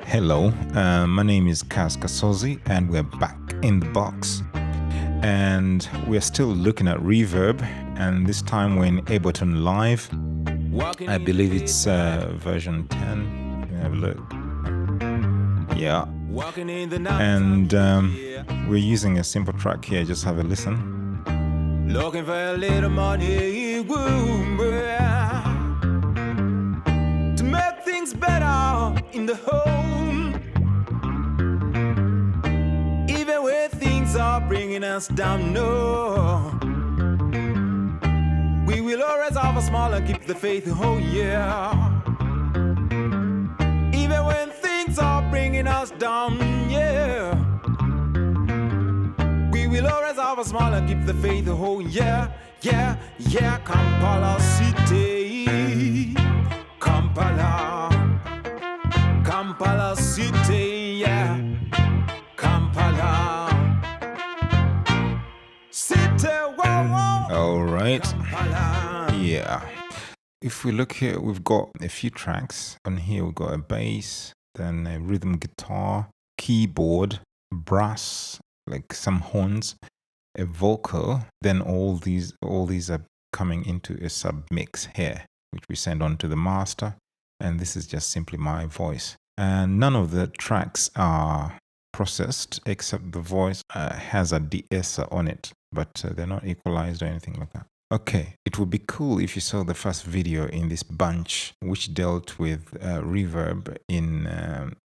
Hello, my name is Kaz Kasozi and we're back in the box. And we're still looking at Reverb, and this time we're in Ableton Live. I believe it's version 10. Let me have a look. Yeah. And we're using a simple track here. Just have a listen. Looking for a little money to make things better in the home. Even when things are bringing us down, no, we will always have a smile and keep the faith, oh yeah. Even when things are bringing us down, yeah, we will always have a smile and keep the faith, oh yeah, yeah, yeah. Kampala City, Kampala, Kampala City, yeah, Kampala City, whoa, whoa. All right, Kampala. Yeah. If we look here, we've got a few tracks. On here, we've got a bass, then a rhythm guitar, keyboard, brass, like some horns, a vocal. Then all these are coming into a sub mix here, which we send on to the master. And this is just simply my voice. And none of the tracks are processed except the voice has a de-esser on it, but they're not equalized or anything like that. Okay, it would be cool if you saw the first video in this bunch which dealt with reverb in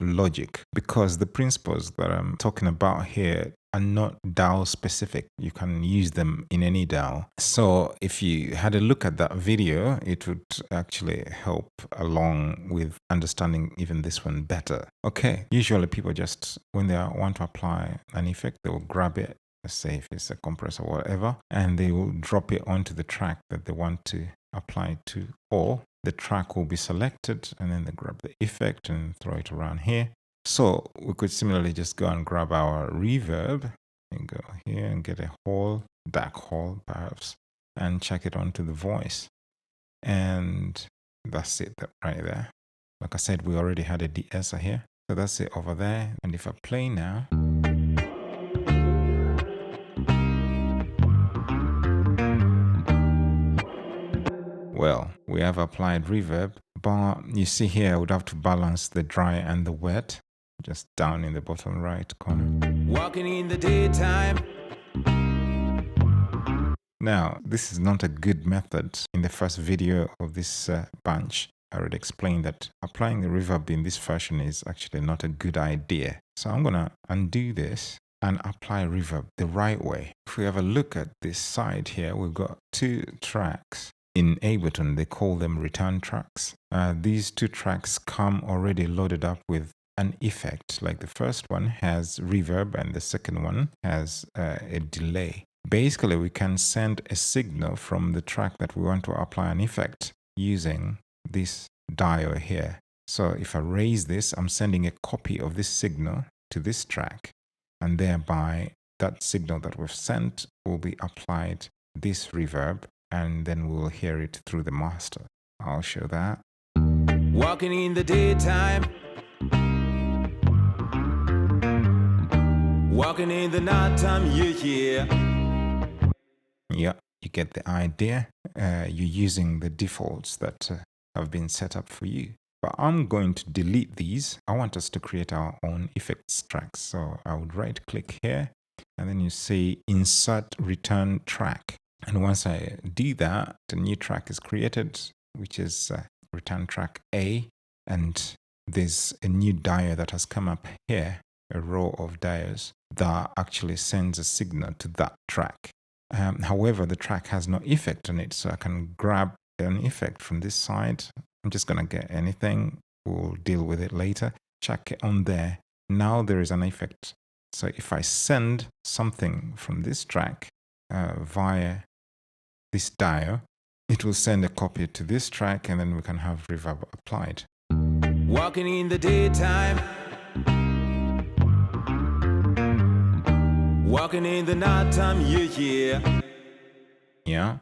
Logic, because the principles that I'm talking about here are not DAW specific. You can use them in any DAW. So if you had a look at that video, it would actually help along with understanding even this one better. Okay, usually people just, when they want to apply an effect, they will grab it. Let's say if it's a compressor or whatever, and they will drop it onto the track that they want to apply it to, or the track will be selected and then they grab the effect and throw it around here. So we could similarly just go and grab our reverb and go here and get a hole, dark hole perhaps, and check it onto the voice. And that's it right there. Like I said, we already had a de-esser here. So that's it over there. And if I play now, well, we have applied reverb, but you see here I would have to balance the dry and the wet, just down in the bottom right corner. Walking in the daytime. Now, this is not a good method. In the first video of this bunch, I already explained that applying the reverb in this fashion is actually not a good idea. So I'm gonna undo this and apply reverb the right way. If we have a look at this side here, we've got two tracks. In Ableton, they call them return tracks. These two tracks come already loaded up with an effect. Like the first one has reverb and the second one has a delay. Basically, we can send a signal from the track that we want to apply an effect using this dial here. So if I raise this, I'm sending a copy of this signal to this track, and thereby that signal that we've sent will be applied this reverb, and then we'll hear it through the master. I'll show that. Walking in the daytime, walking in the nighttime, yeah. Yeah, you get the idea. You're using the defaults that have been set up for you. But I'm going to delete these. I want us to create our own effects tracks. So I would right click here, and then you see insert return track. And once I do that, a new track is created, which is return track A. And there's a new dial that has come up here, a row of dials that actually sends a signal to that track. However, the track has no effect on it, so I can grab an effect from this side. I'm just going to get anything. We'll deal with it later. Check it on there. Now there is an effect. So if I send something from this track via this dial, it will send a copy to this track, and then we can have reverb applied. Walking in the daytime, walking in the nighttime, yeah, yeah. Yeah.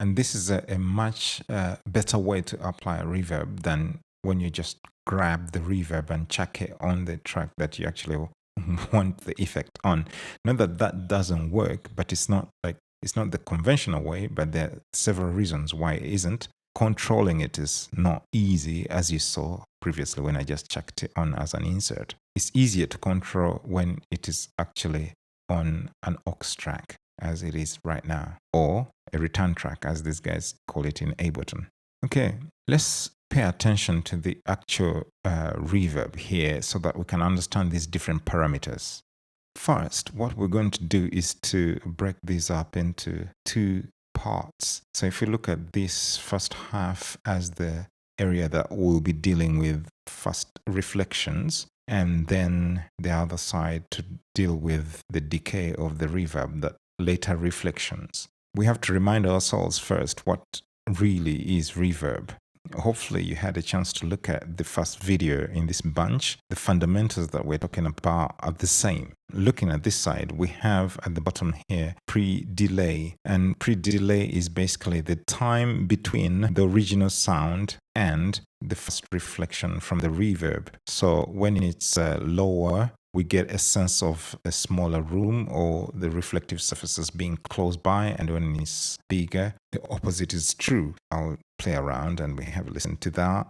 And this is a much better way to apply a reverb than when you just grab the reverb and chuck it on the track that you actually want the effect on. Not that that doesn't work, but it's not the conventional way, but there are several reasons why it isn't. Controlling it is not easy, as you saw previously when I just chucked it on as an insert. It's easier to control when it is actually on an aux track, as it is right now, or a return track, as these guys call it in Ableton. Okay, let's pay attention to the actual reverb here so that we can understand these different parameters. First, what we're going to do is to break these up into two parts. So if you look at this first half as the area that we'll be dealing with first reflections, and then the other side to deal with the decay of the reverb, that later reflections. We have to remind ourselves first what really is reverb. Hopefully you had a chance to look at the first video in this bunch. The fundamentals that we're talking about are the same. Looking at this side, we have at the bottom here pre-delay, and pre-delay is basically the time between the original sound and the first reflection from the reverb. So when it's lower, we get a sense of a smaller room or the reflective surfaces being close by, and when it's bigger, the opposite is true. I'll play around and we have a listen to that,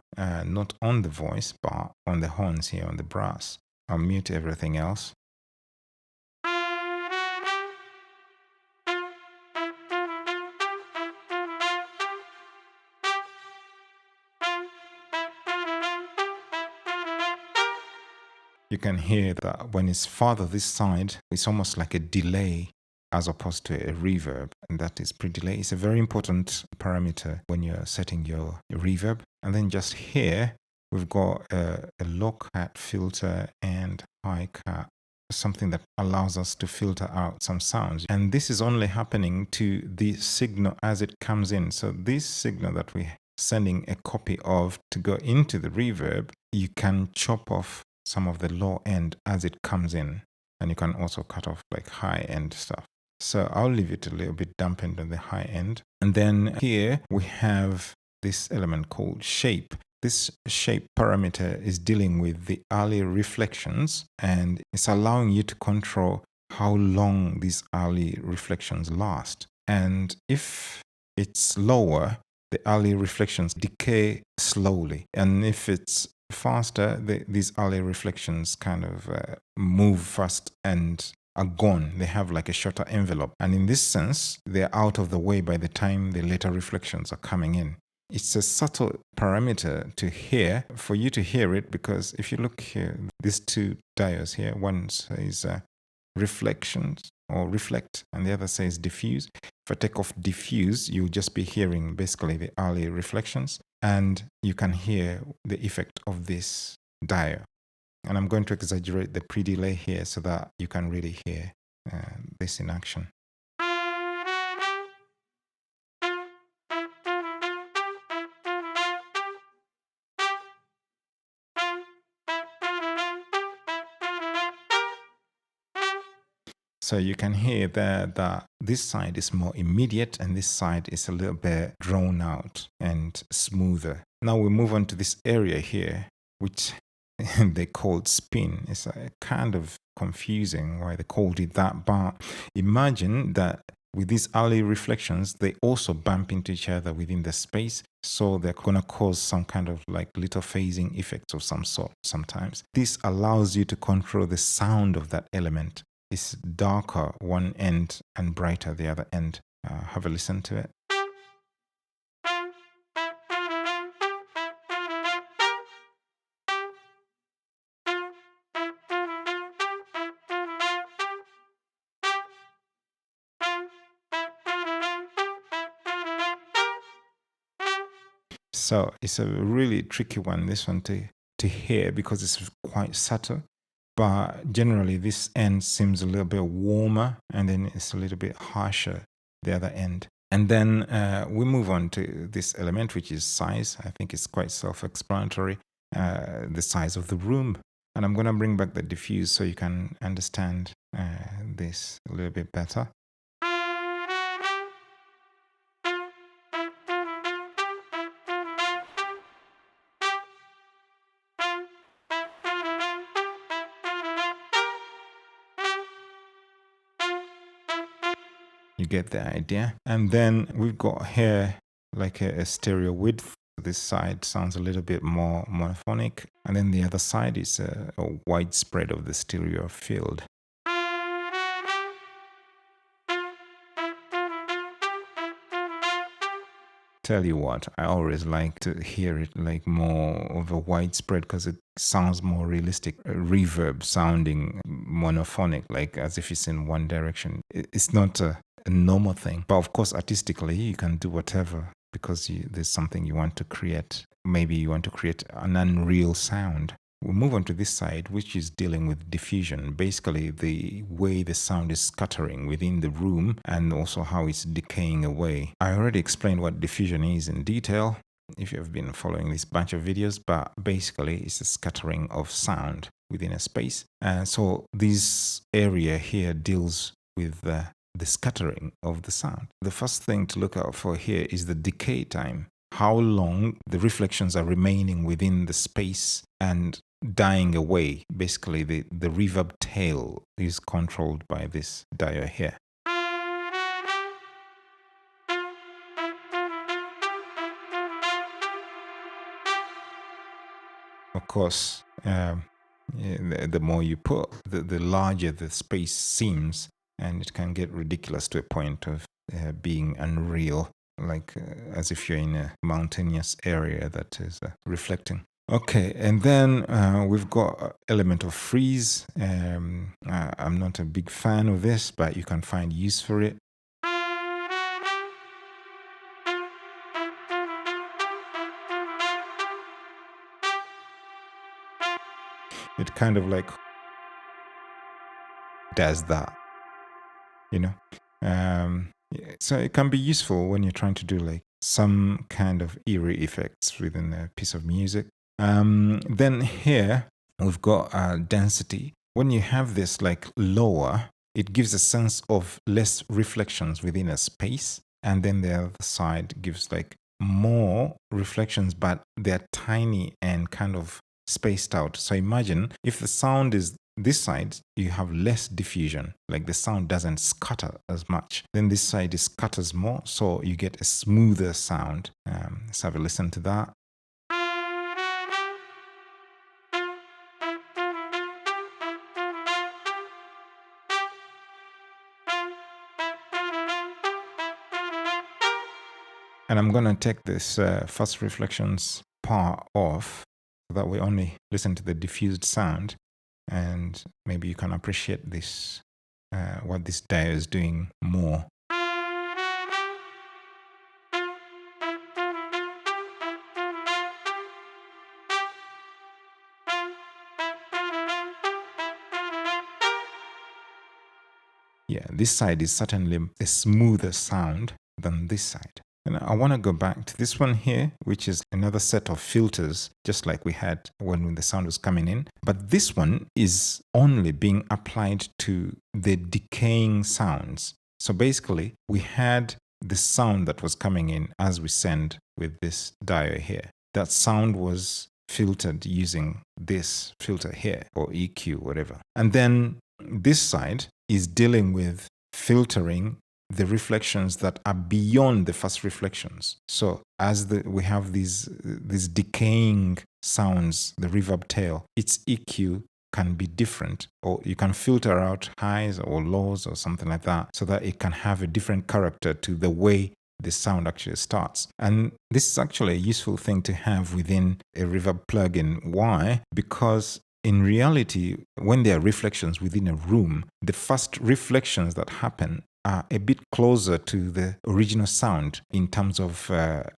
not on the voice, but on the horns here on the brass. I'll mute everything else. You can hear that when it's farther this side, it's almost like a delay as opposed to a reverb, and that is pre-delay. It's a very important parameter when you're setting your reverb. And then just here, we've got a low cut filter and high cut, something that allows us to filter out some sounds. And this is only happening to the signal as it comes in. So this signal that we're sending a copy of to go into the reverb, you can chop off some of the low end as it comes in, and you can also cut off like high end stuff. So I'll leave it a little bit dampened on the high end. And then here we have this element called shape. This shape parameter is dealing with the early reflections, and it's allowing you to control how long these early reflections last. And if it's lower, the early reflections decay slowly. And if it's faster, these early reflections kind of move fast and are gone. They have like a shorter envelope. And in this sense, they're out of the way by the time the later reflections are coming in. It's a subtle parameter to hear, for you to hear it, because if you look here, these two diodes here, one says reflections or reflect, and the other says diffuse. If I take off diffuse, you'll just be hearing basically the early reflections, and you can hear the effect of this diode. And I'm going to exaggerate the pre-delay here so that you can really hear this in action. So you can hear there that this side is more immediate and this side is a little bit drawn out and smoother. Now we move on to this area here, which they called spin. It's kind of confusing why they called it that, but imagine that with these early reflections, they also bump into each other within the space. So they're going to cause some kind of like little phasing effects of some sort sometimes. This allows you to control the sound of that element. It's darker one end and brighter the other end. Have a listen to it. So it's a really tricky one, this one to hear, because it's quite subtle. But generally, this end seems a little bit warmer, and then it's a little bit harsher, the other end. And then we move on to this element, which is size. I think it's quite self-explanatory, the size of the room. And I'm going to bring back the diffuse so you can understand this a little bit better. You get the idea. And then we've got here like a stereo width. This side sounds a little bit more monophonic. And then the other side is a widespread of the stereo field. Tell you what, I always like to hear it like more of a widespread because it sounds more realistic. A reverb sounding monophonic, like as if it's in one direction. It's not a normal thing. But of course, artistically, you can do whatever because there's something you want to create. Maybe you want to create an unreal sound. We'll move on to this side, which is dealing with diffusion, basically the way the sound is scattering within the room and also how it's decaying away. I already explained what diffusion is in detail if you have been following this bunch of videos, but basically it's a scattering of sound within a space. And so this area here deals with the scattering of the sound. The first thing to look out for here is the decay time. How long the reflections are remaining within the space and dying away. Basically, the reverb tail is controlled by this dial here. Of course, the more you put, the larger the space seems, and it can get ridiculous to a point of being unreal, like as if you're in a mountainous area that is reflecting. Okay, and then we've got element of freeze. I'm not a big fan of this, but you can find use for it. It kind of like does that, you know. So it can be useful when you're trying to do like some kind of eerie effects within a piece of music. Then here we've got density. When you have this like lower, it gives a sense of less reflections within a space. And then the other side gives like more reflections, but they're tiny and kind of spaced out. So imagine if the sound is this side, you have less diffusion, like the sound doesn't scatter as much. Then this side is scatters more, so you get a smoother sound. Let's have a listen to that. And I'm going to take this first reflections part off so that we only listen to the diffused sound, and maybe you can appreciate this, what this dial is doing more. Yeah, this side is certainly a smoother sound than this side. And I want to go back to this one here, which is another set of filters, just like we had when the sound was coming in. But this one is only being applied to the decaying sounds. So basically, we had the sound that was coming in as we send with this dial here. That sound was filtered using this filter here, or EQ, whatever. And then this side is dealing with filtering the reflections that are beyond the first reflections. So as we have these decaying sounds, the reverb tail, its EQ can be different, or you can filter out highs or lows or something like that so that it can have a different character to the way the sound actually starts. And this is actually a useful thing to have within a reverb plugin. Why? Because in reality, when there are reflections within a room, the first reflections that happen are a bit closer to the original sound in terms of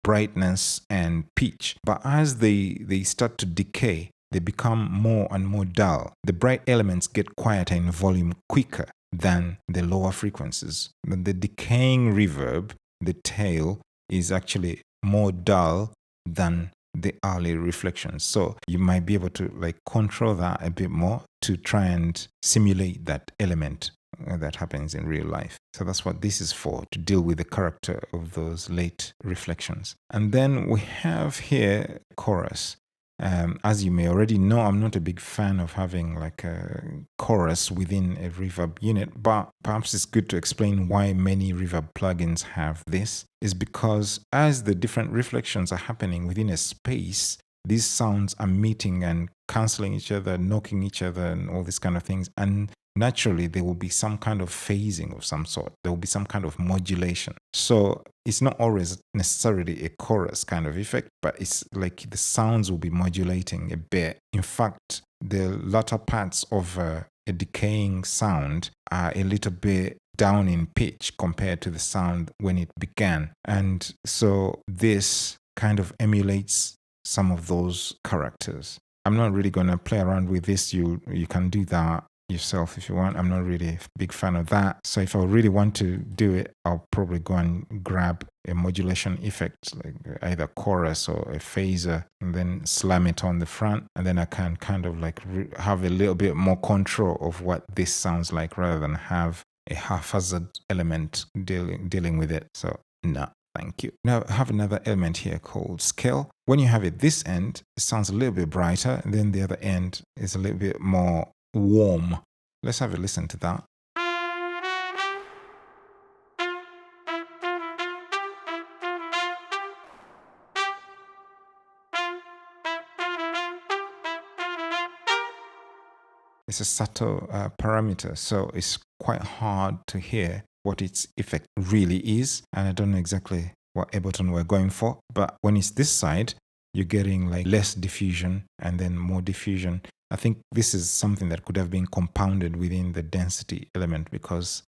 brightness and pitch. But as they start to decay, they become more and more dull. The bright elements get quieter in volume quicker than the lower frequencies. But the decaying reverb, the tail, is actually more dull than the early reflections. So you might be able to like control that a bit more to try and simulate that element that happens in real life. So that's what this is for, to deal with the character of those late reflections. And then we have here chorus. As you may already know, I'm not a big fan of having like a chorus within a reverb unit, but perhaps it's good to explain why many reverb plugins have this. Is because as the different reflections are happening within a space, these sounds are meeting and canceling each other, knocking each other, and all these kind of things. And naturally, there will be some kind of phasing of some sort. There will be some kind of modulation. So it's not always necessarily a chorus kind of effect, but it's like the sounds will be modulating a bit. In fact, the latter parts of a decaying sound are a little bit down in pitch compared to the sound when it began. And so this kind of emulates some of those characters. I'm not really going to play around with this. You can do that yourself if you want. I'm not really a big fan of that. So if I really want to do it, I'll probably go and grab a modulation effect, like either chorus or a phaser, and then slam it on the front. And then I can kind of like have a little bit more control of what this sounds like rather than have a haphazard element dealing with it. So no. Thank you. Now I have another element here called scale. When you have it this end, it sounds a little bit brighter, and then the other end is a little bit more warm. Let's have a listen to that. It's a subtle parameter, so it's quite hard to hear what its effect really is. And I don't know exactly what Ableton we're going for, but when it's this side, you're getting like less diffusion and then more diffusion. I think this is something that could have been compounded within the density element because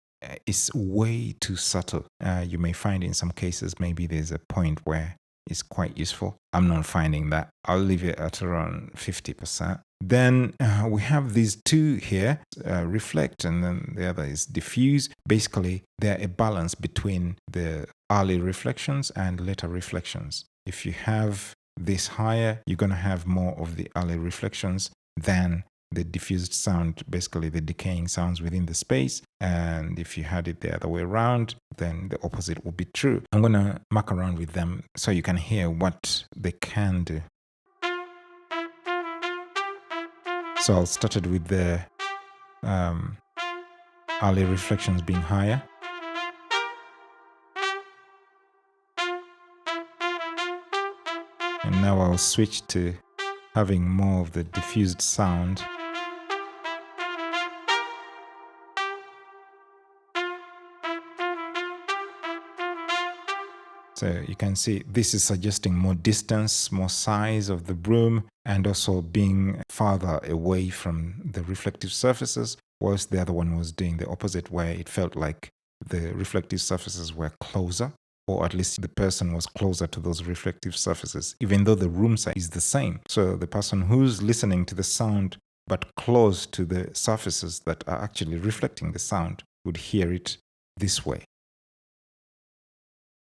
it's way too subtle. You may find in some cases maybe there's a point where it's quite useful. I'm not finding that. I'll leave it at around 50%. Then we have these two here, reflect, and then the other is diffuse. Basically, they're a balance between the early reflections and later reflections. If you have this higher, you're going to have more of the early reflections than the diffused sound, basically the decaying sounds within the space. And if you had it the other way around, then the opposite will be true. I'm going to muck around with them so you can hear what they can do. So I started with the early reflections being higher. And now I'll switch to having more of the diffused sound. So you can see this is suggesting more distance, more size of the room, and also being farther away from the reflective surfaces, whilst the other one was doing the opposite, where it felt like the reflective surfaces were closer, or at least the person was closer to those reflective surfaces, even though the room size is the same. So the person who's listening to the sound but close to the surfaces that are actually reflecting the sound would hear it this way.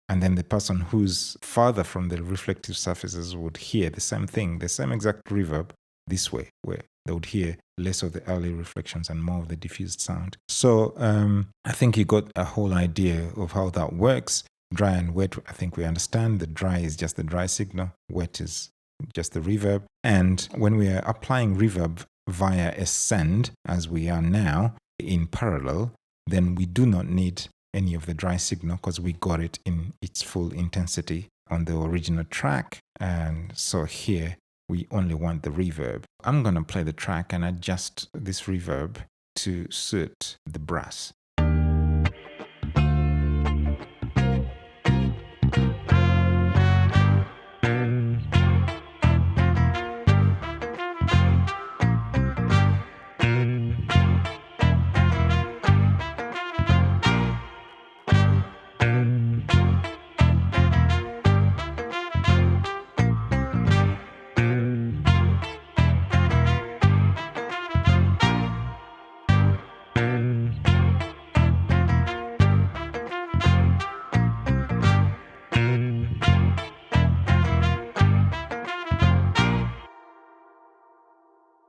And then the person who's farther from the reflective surfaces would hear the same thing, the same exact reverb this way, where they would hear less of the early reflections and more of the diffused sound. So I think you got a whole idea of how that works. Dry and wet, I think we understand. The dry is just the dry signal. Wet is just the reverb. And when we are applying reverb via a send, as we are now, in parallel, then we do not need any of the dry signal because we got it in its full intensity on the original track. And so here we only want the reverb. I'm going to play the track and adjust this reverb to suit the brass.